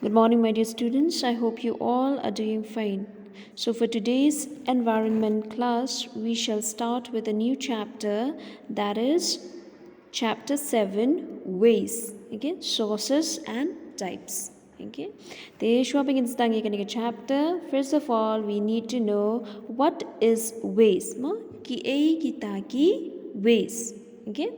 Good morning, my dear students. I hope you all are doing fine. So, for today's environment class, we shall start with a new chapter, that is chapter 7, waste. Okay, sources and types. Okay, the shopping in chapter. First of all, we need to know what is waste. Waste. Okay,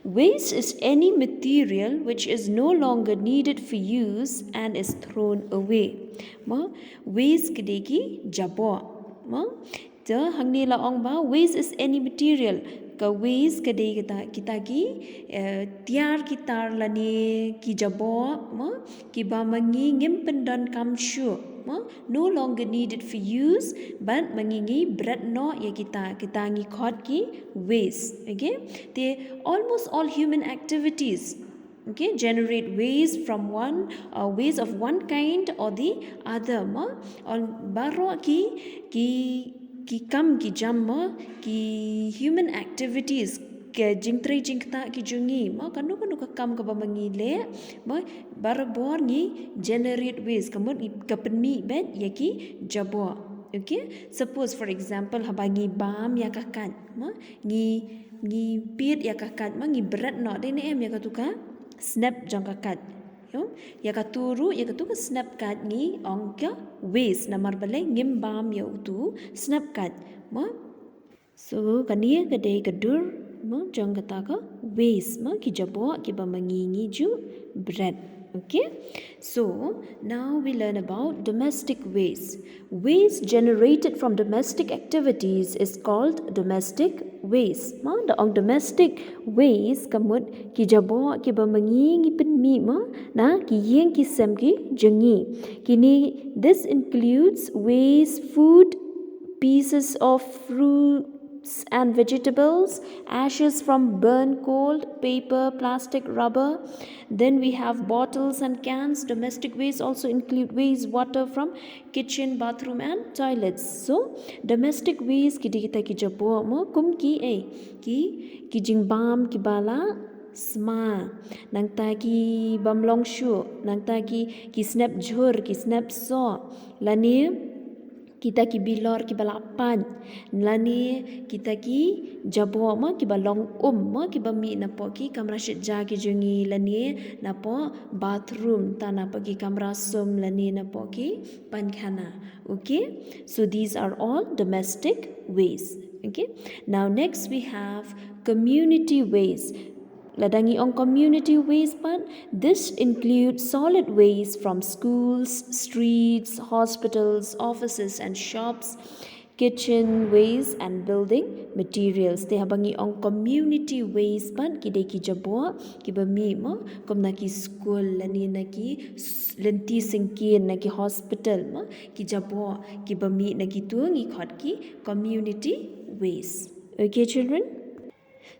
waste is any material which is no longer needed for use and is thrown away. Waste kedeki jabo. The hangni la ong ba waste is any material. Ka waste kede kita ki tiar kitar lani ki jabo ki ba mangi ngim pendan kam shu no longer needed for use but mangingi berat no ya kita ngi khot ki waste. Okay, they almost all human activities generate waste from waste of one kind or the other on baro ki kam ki jam ki human activities ke jingtre jingta ki jungi kanu ka kam ka bamangi le barabor ni generate waste kamut kapenmi bet yaki jabo. Okay, suppose for example habangi bam ya kakan ngi pit ya kakat ngi berat no de ne em ya katuka snap jang kakat ya katuru ya katuka snap kat ngi ongka waste namar bale ngim bam ya utu snap kat so kania kade kadur jang kataka waste ki jabo ki bamangi ngi ju berat. Okay, so now we learn about domestic waste. Waste generated from domestic activities is called domestic waste. The domestic waste kamut ki jabo ki bamangi ngi penmi na ki yeng ki sem ki jengi. Kini this includes waste food, pieces of fruits and vegetables, ashes from burnt coal, paper, plastic, rubber. Then we have bottles and cans. Domestic waste also include waste water from kitchen, bathroom and toilets. So domestic waste kita ki jabo kum ki jingbam ki bala sma nangta ki bamlong shu nangta ki snap jhur ki snap so lani kita ki bilor ki balapan lani kita ki jabo ki balong ki bami napo ki kamra shija ki jungi lani napo bathroom tana pagi kamra sum lani napo ki pankhana. Okay, so these are all domestic waste. Okay, now next we have community waste. Ladangi on community waste part, this includes solid waste from schools, streets, hospitals, offices and shops, kitchen waste and building materials. Te habangi on community waste part kide ki jabo ki bami komna ki school lani na ki lenti singkin na ki hospital ki jabo ki bami na ki tuangi khot ki community waste. Okay, children?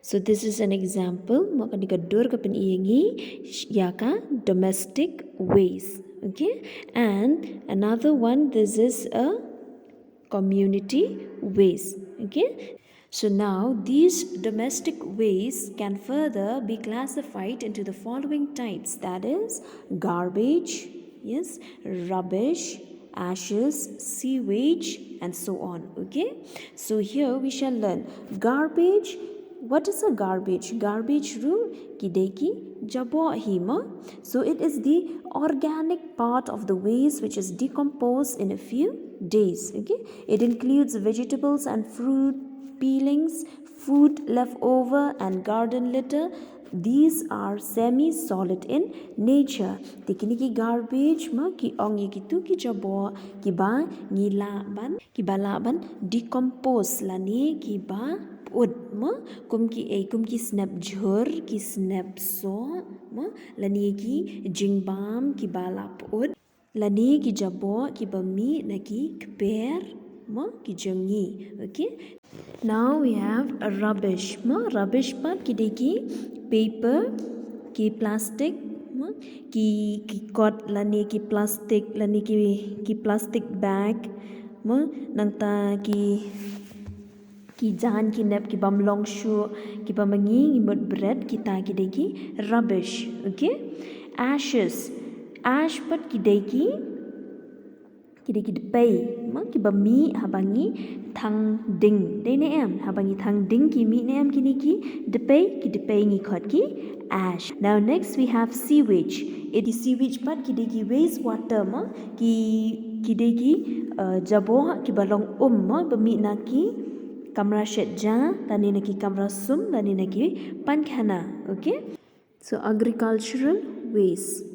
So this is an example yaka domestic waste. Okay, and another one, this is a community waste. Okay, so now these domestic waste can further be classified into the following types, that is garbage, yes, rubbish, ashes, sewage and so on. Okay, so here we shall learn garbage. What is a garbage? Garbage ru kideki jabo hima. So it is the organic part of the waste which is decomposed in a few days. Okay, it includes vegetables and fruit peelings, food leftover and garden litter. These are semi-solid in nature. Tikini ki garbage ki ong yikitu ki jabo ki ba laban decompose lani ki ba ud kum ki snap jhur ki snap so lani ki jingbam ki balap ud lani ki jabo ki bami na ki kper ki jangi. Okay, now we have a rubbish part ki deki paper ki plastic ki kot lani ki plastic lani ki plastic bag nangta ki jan ki nep ki bamlong shu ki bamangi imut bread kita ki deki rubbish. Okay, ashes Ash pat kideki depay ma ki ba mi habangi thang ding dei ne em habangi thang ding ki mi ne em kini ki depay ngi khot ki ash. Now next we have sewage. It is sewage pat kideki waste water ma ki kideki jabo ki balong ma ba mi na ki kamra shetja lani na ki kamra sum lani na ki pankhana. Okay, so agricultural waste.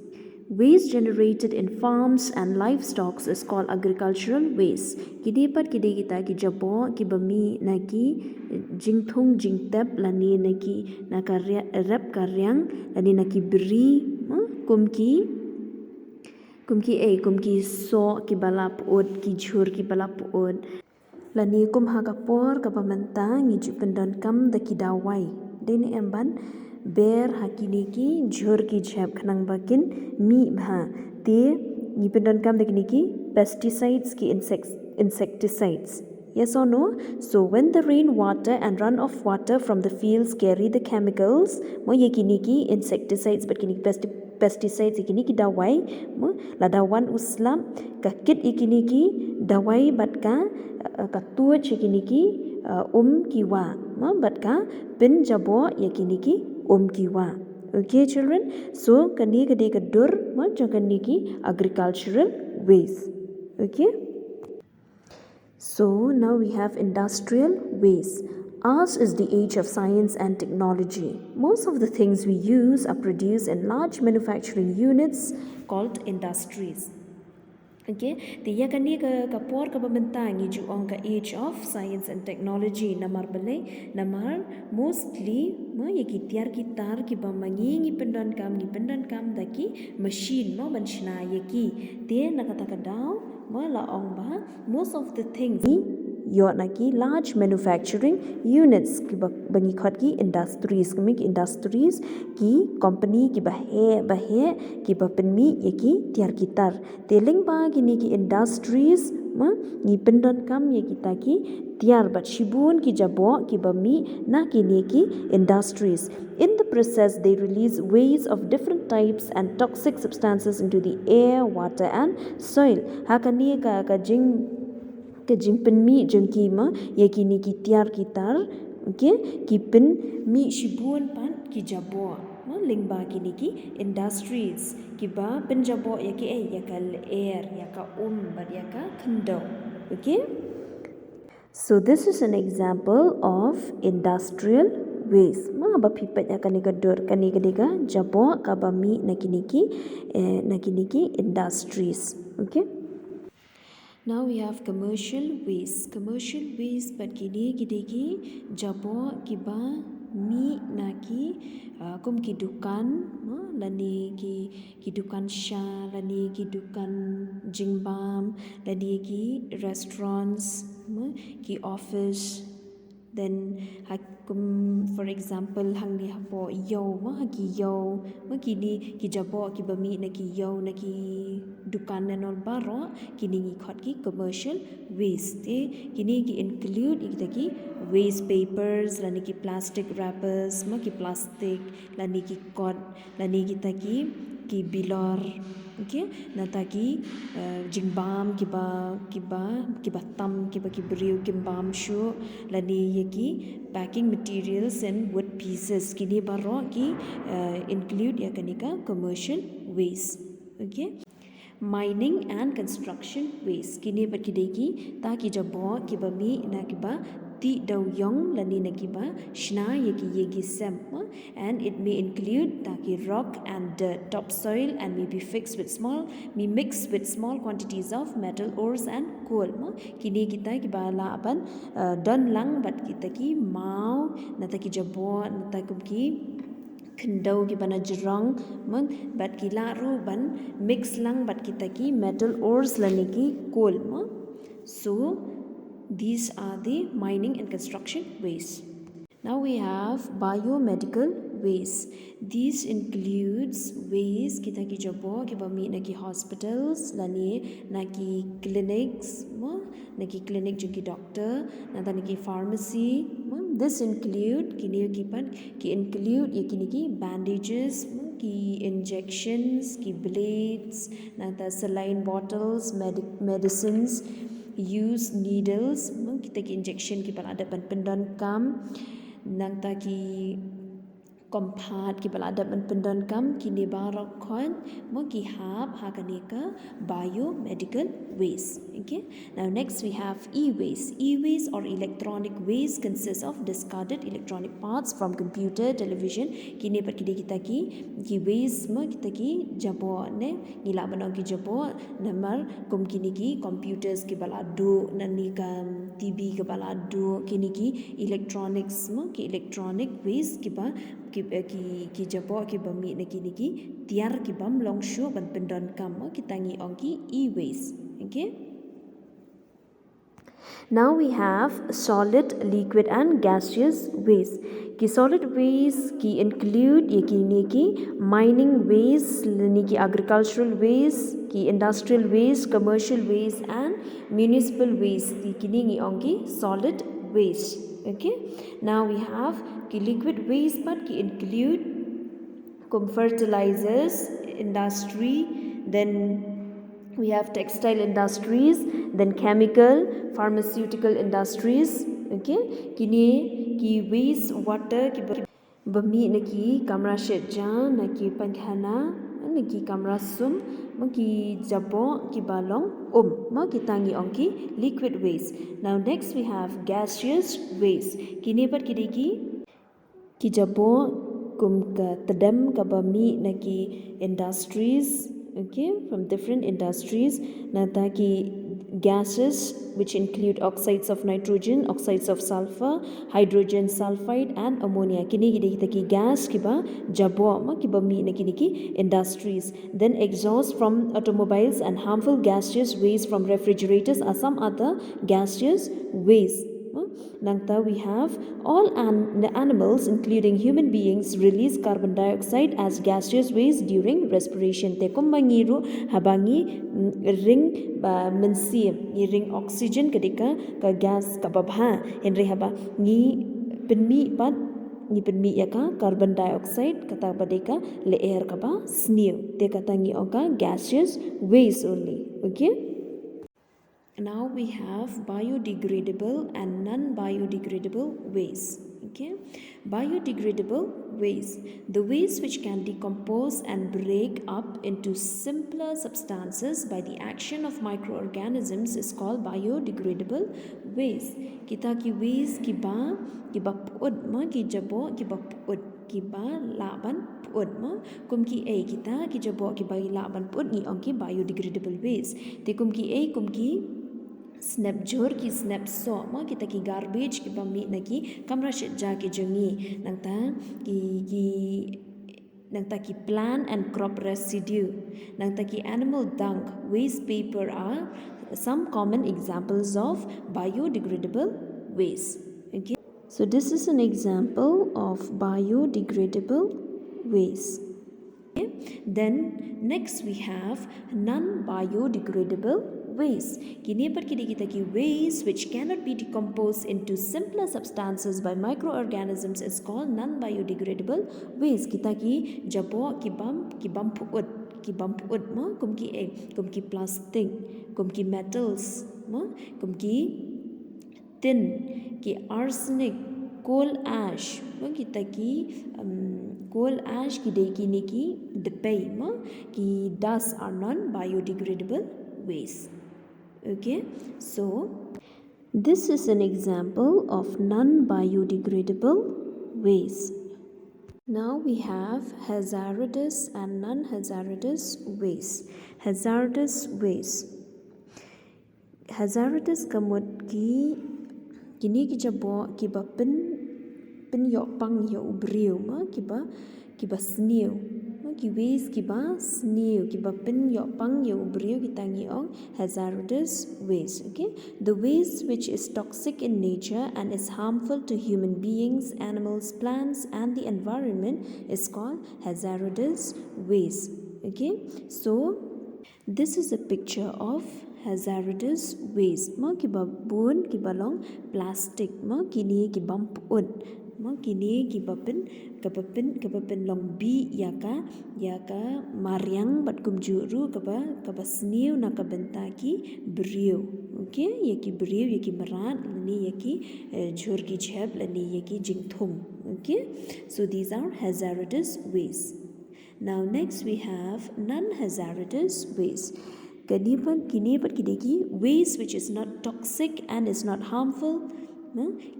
Waste generated in farms and livestock is called agricultural waste. Kidi pat kidi kita ki jabo ki bami na ki jingthung jingtep lani na ki na karya rap karyang lani na ki bri kumki so ki balap od ki jhur ki balap od lani kum ha kapor kapamenta ngi jipendon kam da ki dawai deni emban ber hakini ki jhur ki jhap khanang bakin mi bha te ni pendon kam dekini ki pesticides ki insecticides. Yes or no? So when the rain water and runoff water from the fields carry the chemicals mo yekini ki insecticides but kini pesticides ikini ki dawai mo la dawan uslam ka kit ikini ki dawai bat ka tu chikini ki kiwa mo bat ka pin jabo yakini ki kiwa. Okay children, so kani kadi kadur mo kani ki agricultural waste. Okay, so now we have industrial waste. Ours is the age of science and technology. Most of the things we use are produced in large manufacturing units called industries. Okay, the yakani ka por ka bamantangi ju on ka age of science and technology namar bale namar mostly mo yaki tiar ki tar ki bamangi ngi pendan kam daki machine mo banshna yaki te nakataka daw mo la ong ba most of the things yo naki large manufacturing units ki bangi khot ki industries ki company ki bahe ki bapenmi yaki tiar kitar teling ba kini ki industries ma ni pendon kam yaki taki tiar bat shibun ki jabo ki bami na kini ki industries. In the process they release waste of different types and toxic substances into the air, water and soil. Hakani ka jingpen mi jengki ma yakini ki tiar kitar. Okay, ki pen mi shibun pan ki jabo ma lingba kini ki industries ki ba pen jabo yaki yakal air yaka bat yaka khando. Okay, so this is an example of industrial waste. Ma ba pipat yakani ka dur kani ka jabo ka ba mi nakini ki industries. Okay, now we have commercial waste. Commercial waste but kini ki jabo ki ba mi naki kum ki dukan lani ki dukan sha lani ki dukan jingbam lani ki restaurants ki office then for example hangni hapo yo ki kini ki jabo ki bami na ki dukan nanol baro kini ngi khot ki commercial waste kini ki include ki waste papers lani ki plastic wrappers ki plastic lani ki cot lani ki bilor. Okay, nataki jingbam ki ba tam ki briu kimbam shu lani yaki packing materials and wood pieces kini baro ki include yakanika commercial waste. Okay, mining and construction waste kini pat kideki ta ki jabo ki ba mi na ki ba ti daw yong lani na ki ba shna yegi sem and it may include taki rock and dirt topsoil and may be mixed with small quantities of metal ores and coal kini kita ki ba la ban don lang bat kita ki mau na taki jabo na takum ki kendau ki bana jerong bat ki laru ban mix lang bat kita ki metal ores lani ki coal so these are the mining and construction waste. Now we have biomedical waste. These includes waste kita ki jabo ki bami na ki hospitals lani na ki clinics na ki clinic jo ki doctor na ta ki pharmacy. This include kini ki include ye kini ki bandages ki injections ki blades nangta saline bottles medicines use needles kita ki injection ki pala ada pendon kam nangta ki compat ki pala ada pendon kam ki nebarok kon mo ki hab hakaneka biomedical waste. Okay, now next we have e-waste. E-waste or electronic waste consists of discarded electronic parts from computer, television. Kini per kita ki waste mo kita ki jabo ne ngila banong ki jabo namar kum kini ki computers ki balado nani ka TV ki balado kini ki electronics mo ki electronic waste ki ba ki jabo ki bami na kini ki tiar ki bam long show ban pendon kam mo kita ngi ong ki e-waste. Okay, now we have solid, liquid and gaseous waste. Ki solid waste ki include ye ki mining waste, ni ki agricultural waste, ki industrial waste, commercial waste and municipal waste. Ki ngi ong ki solid waste. Okay, now we have ki liquid waste but ki include fertilizers industry, then we have textile industries, then chemical, pharmaceutical industries. Okay, kini ki waste water ki bami na ki kamra shetja na ki pankhana na ki kamra sum ma ki jabo ki balong ma ki tangi ong ki liquid waste. Now next we have gaseous waste. Kini par ki jabo kum ka tadam ka bami na ki industries. Okay, from different industries nata ki gases which include oxides of nitrogen, oxides of sulfur, hydrogen sulfide and ammonia. Kini kita ki gas kiba jabo ma kiba mi na kini ki industries. Then exhaust from automobiles and harmful gaseous waste from refrigerators are some other gaseous waste. Nangta we have all the animals including human beings release carbon dioxide as gaseous waste during respiration. Te kumbangiru habangi ring mensi ring oxygen ketika ka gas kababha henry haba ni penmi pat ni penmi yaka carbon dioxide kata badeka le air kaba snew te kata ngi oka gaseous waste only. Okay, now we have biodegradable and non-biodegradable waste. Okay, biodegradable waste, the waste which can decompose and break up into simpler substances by the action of microorganisms is called biodegradable waste. Kita ki waste ki ba pud ma ki jabo ki ba pud ki ba laban pud ma kum ki kita ki jabo ki ba laban pud ni ong ki biodegradable waste. Te kum ki snap jor ki snap so ma kita ki garbage ki bami na ki kamra shetja ki jangi nangta ki plant and crop residue, nangta ki animal dung, waste paper are some common examples of biodegradable waste. Okay, so this is an example of biodegradable waste. Okay. Then next we have non-biodegradable waste. Kini par kita ki waste which cannot be decomposed into simpler substances by microorganisms is called non-biodegradable waste. Kita ki jabo ki bam put ma kum ki plastic, kum ki metals ma kum ki tin ki arsenic, coal ash ma kita ki coal ash ki dei kini ki depay ma ki dust are non-biodegradable waste. Okay, so this is an example of non-biodegradable waste. Now we have hazardous and non-hazardous waste. Hazardous waste. Hazardous kamut kini ki jabo ki ba pen yo pang yo ubriu ma ki ba snew ma ki waste ki ba snew ki ba pen yo pang yo ubriu ki tangi ong hazardous waste. Okay, the waste which is toxic in nature and is harmful to human beings, animals, plants and the environment is called hazardous waste. Okay, so this is a picture of hazardous waste. Ma ki ba bun ki ba long plastic ma kini ki bam pun Kini kapapen long bi yaka mariang bat kumjuru kapa sniu na kabenta ki beriu. Okay, yaki beriu yaki merat lani yaki jhur ki jheb lani yaki jingthum. Okay, so these are hazardous wastes. Now next we have non-hazardous waste. Kini kideki waste which is not toxic and is not harmful.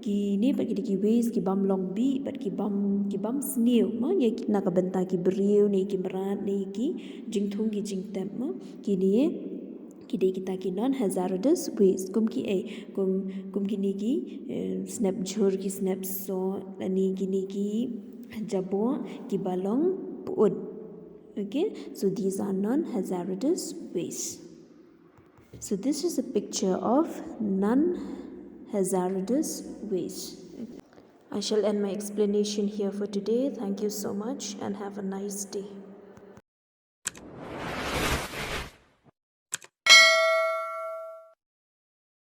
Kini kideki waste ki bam long bi but ki bam snew. Ye nakabenta ki beriu ni ki merat ni ki jingthung ki jingtem. Kini kidei kita ki non-hazardous waste. Kum kini ki snap jhur ki snap so lani kini ki jabo ki balong puud. Okay, so these are non-hazardous waste. So this is a picture of non-hazardous waste. I shall end my explanation here for today. Thank you so much and have a nice day.